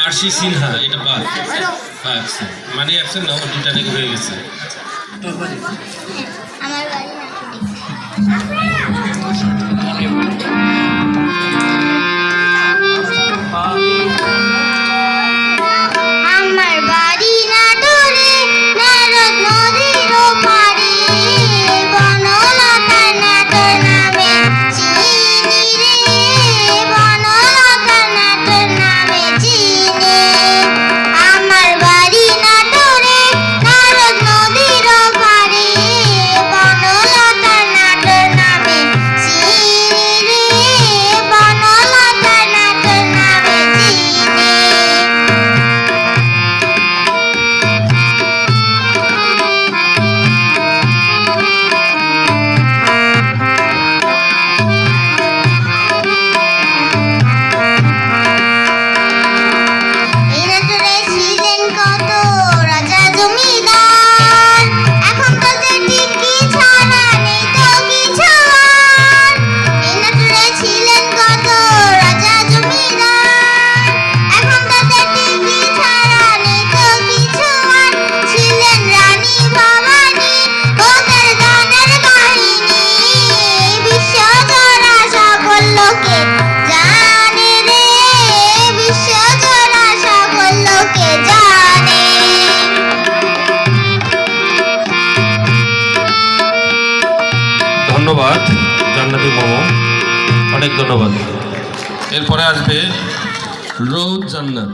আরশি সিনহা, এটা বাদ। আচ্ছা, মানে অ্যাবসেন্ট না, দুটা নাকি হয়ে গেছে। ধন্যবাদ জান্নাতি মোমো, অনেক ধন্যবাদ। এরপরে আসবে রোজ জান্নাত।